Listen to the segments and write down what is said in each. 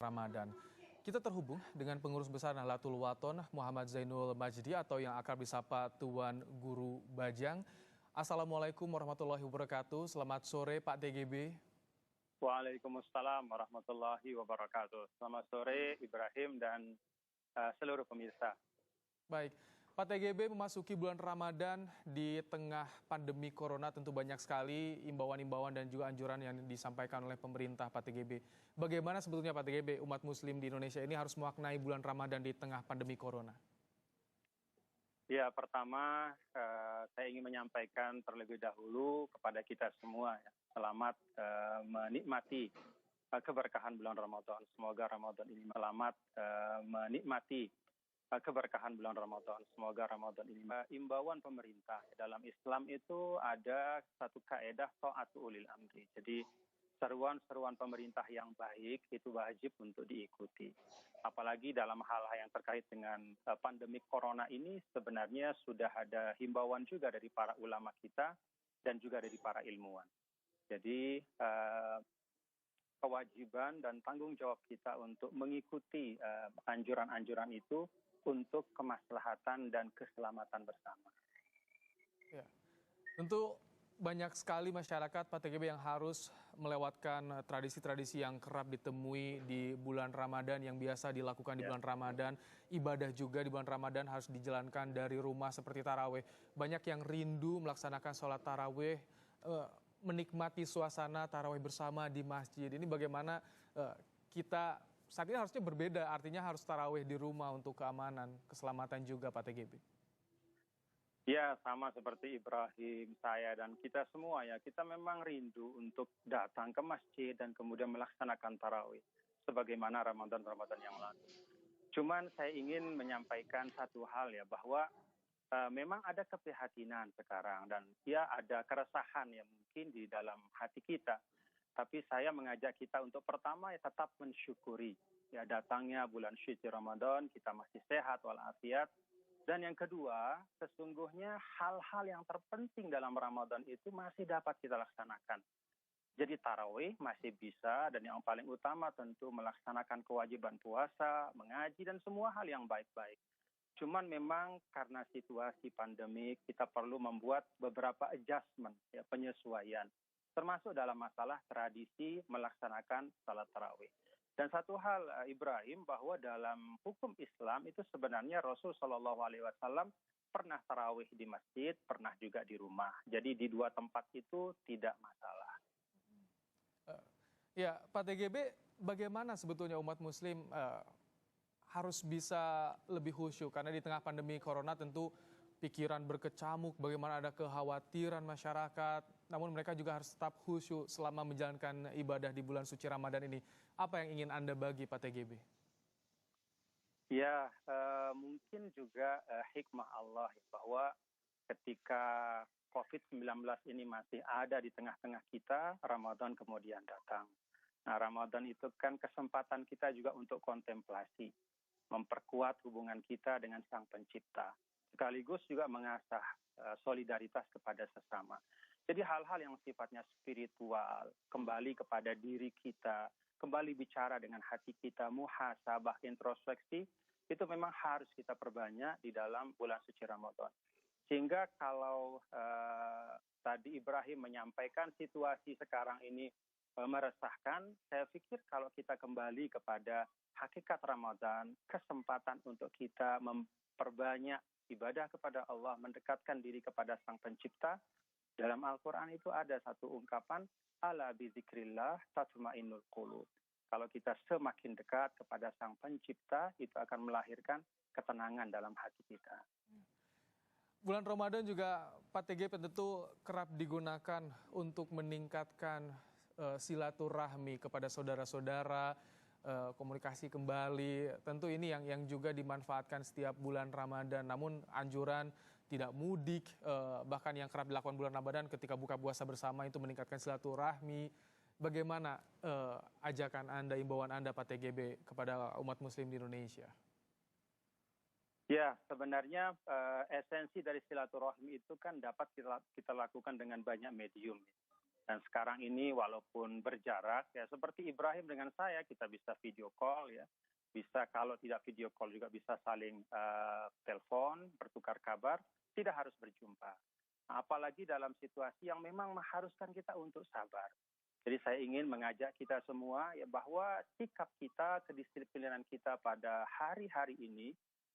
Ramadan. Kita terhubung dengan pengurus besar Nahdlatul Wathon Muhammad Zainul Majdi atau yang akrab disapa Tuan Guru Bajang. Assalamualaikum warahmatullahi wabarakatuh. Selamat sore Pak TGB. Waalaikumsalam warahmatullahi wabarakatuh. Selamat sore Ibrahim dan seluruh pemirsa. Baik, Pak TGB memasuki bulan Ramadan di tengah pandemi Corona, tentu banyak sekali imbauan-imbauan dan juga anjuran yang disampaikan oleh pemerintah Pak TGB. Bagaimana sebetulnya Pak TGB umat muslim di Indonesia ini harus memaknai bulan Ramadan di tengah pandemi Corona? Ya, pertama saya ingin menyampaikan terlebih dahulu kepada kita semua ya, selamat menikmati keberkahan bulan Ramadan. Semoga Ramadan ini selamat menikmati keberkahan bulan Ramadan. Semoga Ramadan ini imbauan pemerintah. Dalam Islam itu ada satu kaedah ta'atu ulil amri. Jadi seruan-seruan pemerintah yang baik itu wajib untuk diikuti. Apalagi dalam hal yang terkait dengan pandemi corona ini sebenarnya sudah ada himbauan juga dari para ulama kita dan juga dari para ilmuwan. Jadi kewajiban dan tanggung jawab kita untuk mengikuti anjuran-anjuran itu untuk kemaslahatan dan keselamatan bersama. Ya, tentu banyak sekali masyarakat Pak TGB yang harus melewatkan tradisi-tradisi yang kerap ditemui di bulan Ramadan yang biasa dilakukan di bulan Ramadan. Ibadah juga di bulan Ramadan harus dijalankan dari rumah seperti tarawih. Banyak yang rindu melaksanakan sholat tarawih, menikmati suasana tarawih bersama di masjid. Ini bagaimana kita saat ini harusnya berbeda, artinya harus tarawih di rumah untuk keamanan, keselamatan juga Pak TGB. Ya, sama seperti Ibrahim, saya dan kita semua ya, kita memang rindu untuk datang ke masjid dan kemudian melaksanakan tarawih sebagaimana Ramadan-Ramadan yang lalu. Cuman saya ingin menyampaikan satu hal ya, bahwa memang ada keprihatinan sekarang dan ya ada keresahan yang mungkin di dalam hati kita. Tapi saya mengajak kita untuk pertama ya tetap mensyukuri ya datangnya bulan suci Ramadan, kita masih sehat walafiat. Dan yang kedua, sesungguhnya hal-hal yang terpenting dalam Ramadan itu masih dapat kita laksanakan. Jadi tarawih masih bisa, dan yang paling utama tentu melaksanakan kewajiban puasa, mengaji dan semua hal yang baik-baik. Cuman memang karena situasi pandemi kita perlu membuat beberapa adjustment ya, penyesuaian. Termasuk dalam masalah tradisi melaksanakan salat tarawih. Dan satu hal Ibrahim, bahwa dalam hukum Islam itu sebenarnya Rasul Shallallahu Alaihi Wasallam pernah tarawih di masjid, pernah juga di rumah. Jadi di dua tempat itu tidak masalah. Ya, Pak TGB, bagaimana sebetulnya umat muslim harus bisa lebih khusyuk? Karena di tengah pandemi Corona tentu pikiran berkecamuk, bagaimana ada kekhawatiran masyarakat, namun mereka juga harus tetap khusyuk selama menjalankan ibadah di bulan suci Ramadan ini. Apa yang ingin Anda bagi Pak TGB? Ya, mungkin juga hikmah Allah bahwa ketika COVID-19 ini masih ada di tengah-tengah kita, Ramadan kemudian datang. Nah, Ramadan itu kan kesempatan kita juga untuk kontemplasi, memperkuat hubungan kita dengan Sang Pencipta, sekaligus juga mengasah solidaritas kepada sesama. Jadi hal-hal yang sifatnya spiritual, kembali kepada diri kita, kembali bicara dengan hati kita, muhasabah, introspeksi, itu memang harus kita perbanyak di dalam bulan suci Ramadan. Sehingga kalau tadi Ibrahim menyampaikan situasi sekarang ini meresahkan, saya pikir kalau kita kembali kepada hakikat Ramadan, kesempatan untuk kita memperbanyak ibadah kepada Allah, mendekatkan diri kepada Sang Pencipta. Dalam Al-Quran itu ada satu ungkapan, ala bizikrillah tatma'innul qulub. Kalau kita semakin dekat kepada Sang Pencipta, itu akan melahirkan ketenangan dalam hati kita. Bulan Ramadan juga Pak TGB tentu kerap digunakan untuk meningkatkan silaturahmi kepada saudara-saudara, komunikasi kembali. Tentu ini yang juga dimanfaatkan setiap bulan Ramadan. Namun anjuran tidak mudik, bahkan yang kerap dilakukan bulan Ramadan ketika buka puasa bersama itu meningkatkan silaturahmi. Bagaimana ajakan Anda, imbauan Anda Pak TGB kepada umat muslim di Indonesia? Ya, sebenarnya esensi dari silaturahmi itu kan dapat kita lakukan dengan banyak medium. Dan sekarang ini walaupun berjarak, ya seperti Ibrahim dengan saya, kita bisa video call ya. Bisa kalau tidak video call juga bisa saling telepon, bertukar kabar, tidak harus berjumpa. Apalagi dalam situasi yang memang mengharuskan kita untuk sabar. Jadi saya ingin mengajak kita semua ya bahwa sikap kita, kedisiplinan kita pada hari-hari ini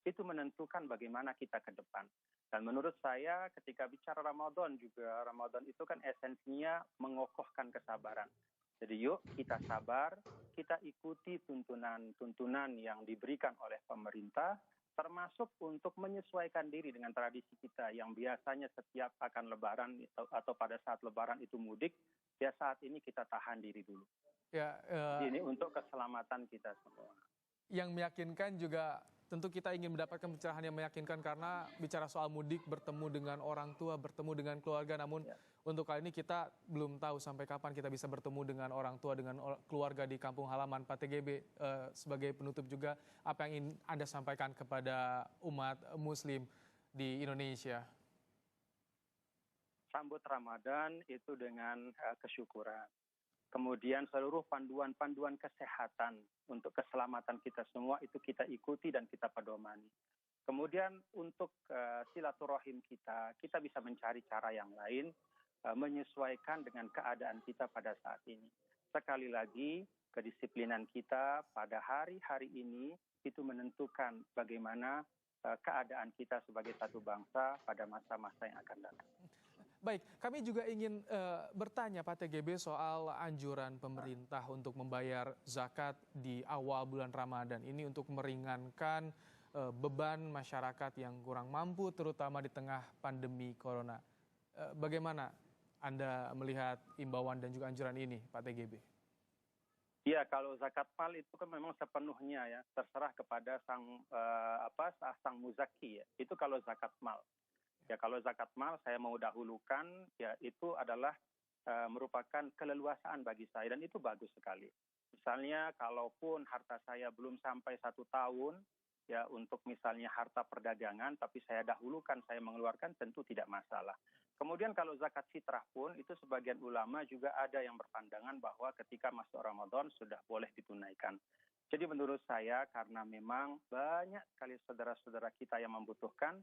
itu menentukan bagaimana kita ke depan. Dan menurut saya ketika bicara Ramadan juga, Ramadan itu kan esensinya mengokohkan kesabaran. Jadi yuk kita sabar, kita ikuti tuntunan yang diberikan oleh pemerintah, termasuk untuk menyesuaikan diri dengan tradisi kita yang biasanya setiap akan lebaran atau pada saat lebaran itu mudik, ya saat ini kita tahan diri dulu. Ya, Ini untuk keselamatan kita semua. yang meyakinkan juga tentu kita ingin mendapatkan pencerahan yang meyakinkan karena bicara soal mudik, bertemu dengan orang tua, bertemu dengan keluarga, namun untuk kali ini kita belum tahu sampai kapan kita bisa bertemu dengan orang tua, dengan keluarga di kampung halaman Pak TGB. Sebagai penutup juga, apa yang ingin Anda sampaikan kepada umat Muslim di Indonesia? Sambut Ramadan itu dengan kesyukuran. Kemudian seluruh panduan-panduan kesehatan untuk keselamatan kita semua itu kita ikuti dan kita pedomani. Kemudian untuk silaturahim kita bisa mencari cara yang lain, menyesuaikan dengan keadaan kita pada saat ini. Sekali lagi, kedisiplinan kita pada hari-hari ini itu menentukan bagaimana keadaan kita sebagai satu bangsa pada masa-masa yang akan datang. Baik, kami juga ingin bertanya Pak TGB soal anjuran pemerintah untuk membayar zakat di awal bulan Ramadan ini untuk meringankan beban masyarakat yang kurang mampu terutama di tengah pandemi corona. Bagaimana Anda melihat imbauan dan juga anjuran ini Pak TGB? Iya, kalau zakat mal itu kan memang sepenuhnya ya terserah kepada sang muzaki ya. Itu kalau zakat mal. Ya kalau zakat mal saya mau dahulukan ya itu adalah merupakan keleluasaan bagi saya dan itu bagus sekali. Misalnya kalaupun harta saya belum sampai 1 tahun ya untuk misalnya harta perdagangan tapi saya dahulukan saya mengeluarkan tentu tidak masalah. Kemudian kalau zakat fitrah pun itu sebagian ulama juga ada yang berpandangan bahwa ketika masuk Ramadan sudah boleh ditunaikan. Jadi menurut saya karena memang banyak sekali saudara-saudara kita yang membutuhkan,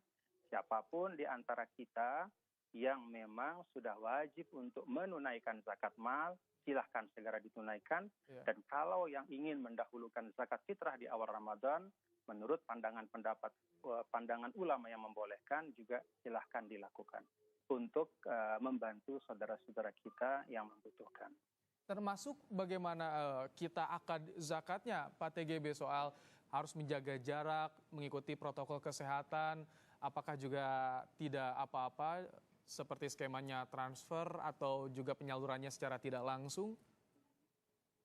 siapapun di antara kita yang memang sudah wajib untuk menunaikan zakat mal, silahkan segera ditunaikan. Ya. Dan kalau yang ingin mendahulukan zakat fitrah di awal Ramadan, menurut pandangan ulama yang membolehkan juga silahkan dilakukan untuk membantu saudara-saudara kita yang membutuhkan. Termasuk bagaimana kita akad zakatnya Pak TGB soal harus menjaga jarak, mengikuti protokol kesehatan, apakah juga tidak apa-apa seperti skemanya transfer atau juga penyalurannya secara tidak langsung?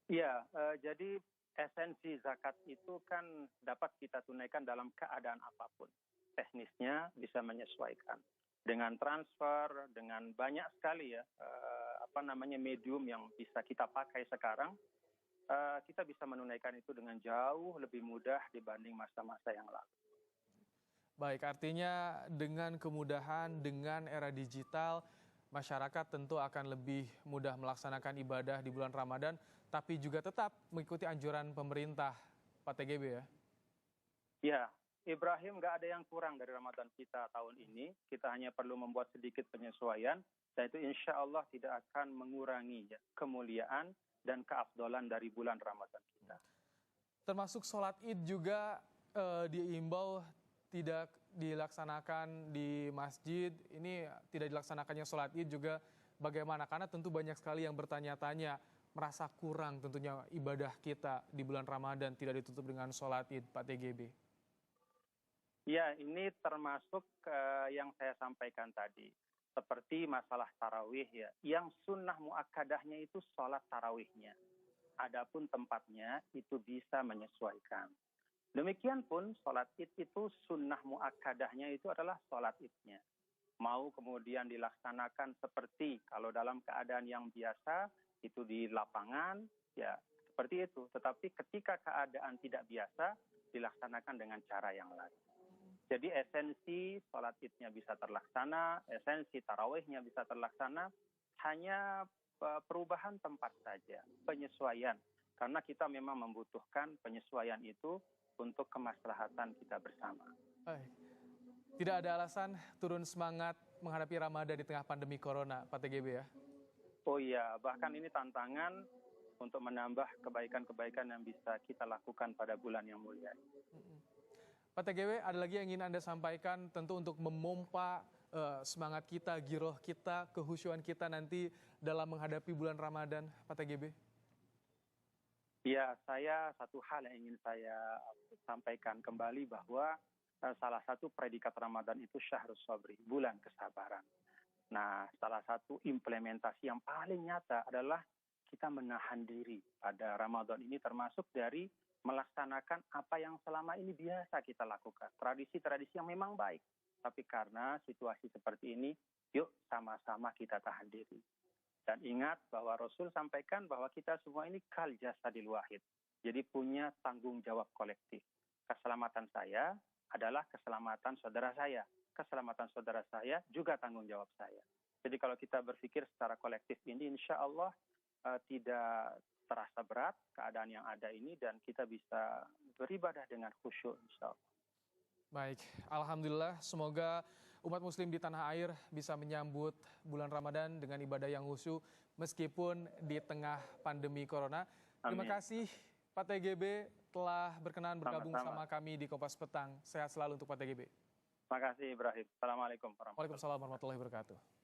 Iya, jadi esensi zakat itu kan dapat kita tunaikan dalam keadaan apapun. Teknisnya bisa menyesuaikan. Dengan transfer, dengan banyak sekali ya, medium yang bisa kita pakai sekarang, kita bisa menunaikan itu dengan jauh lebih mudah dibanding masa-masa yang lalu. Baik, artinya dengan kemudahan, dengan era digital, masyarakat tentu akan lebih mudah melaksanakan ibadah di bulan Ramadan, tapi juga tetap mengikuti anjuran pemerintah, Pak TGB ya? Ya, Ibrahim nggak ada yang kurang dari Ramadan kita tahun ini. Kita hanya perlu membuat sedikit penyesuaian, dan itu insya Allah tidak akan mengurangi ya, kemuliaan dan keafdolan dari bulan Ramadan kita. Termasuk sholat id juga diimbau tidak dilaksanakan di masjid, ini tidak dilaksanakannya sholat id juga bagaimana? Karena tentu banyak sekali yang bertanya-tanya, merasa kurang tentunya ibadah kita di bulan Ramadan tidak ditutup dengan sholat id, Pak TGB. Ya, ini termasuk yang saya sampaikan tadi. Seperti masalah tarawih ya, yang sunnah muakkadahnya itu sholat tarawihnya. Adapun tempatnya itu bisa menyesuaikan. Demikian pun sholat id itu sunnah muakkadahnya itu adalah sholat idnya. Mau kemudian dilaksanakan seperti kalau dalam keadaan yang biasa itu di lapangan, ya seperti itu. Tetapi ketika keadaan tidak biasa, dilaksanakan dengan cara yang lain. Jadi esensi sholat idnya bisa terlaksana, esensi tarawihnya bisa terlaksana, hanya perubahan tempat saja, penyesuaian. Karena kita memang membutuhkan penyesuaian itu untuk kemaslahatan kita bersama. Baik. Tidak ada alasan turun semangat menghadapi Ramadan di tengah pandemi Corona, Pak TGB ya? Oh iya, bahkan ini tantangan untuk menambah kebaikan-kebaikan yang bisa kita lakukan pada bulan yang mulia. Pak TGB, ada lagi yang ingin Anda sampaikan tentu untuk memompa semangat kita, giroh kita, kehusyuan kita nanti dalam menghadapi bulan Ramadan, Pak TGB? Ya, satu hal yang ingin saya sampaikan kembali bahwa salah satu predikat Ramadan itu syahrus sabri, bulan kesabaran. Nah, salah satu implementasi yang paling nyata adalah kita menahan diri pada Ramadan ini termasuk dari melaksanakan apa yang selama ini biasa kita lakukan. Tradisi-tradisi yang memang baik. Tapi karena situasi seperti ini, yuk sama-sama kita tahan diri. Dan ingat bahwa Rasul sampaikan bahwa kita semua ini kal jasadil wahid. Jadi punya tanggung jawab kolektif. Keselamatan saya adalah keselamatan saudara saya. Keselamatan saudara saya juga tanggung jawab saya. Jadi kalau kita berpikir secara kolektif ini, insya Allah tidak terasa berat keadaan yang ada ini dan kita bisa beribadah dengan khusyuk insya Allah. Baik, Alhamdulillah semoga umat muslim di tanah air bisa menyambut bulan Ramadan dengan ibadah yang khusyuk meskipun di tengah pandemi Corona. Terima kasih Pak TGB telah berkenan bergabung sama kami di Kompas Petang. Sehat selalu untuk Pak TGB. Terima kasih Ibrahim. Assalamualaikum warahmatullahi wabarakatuh.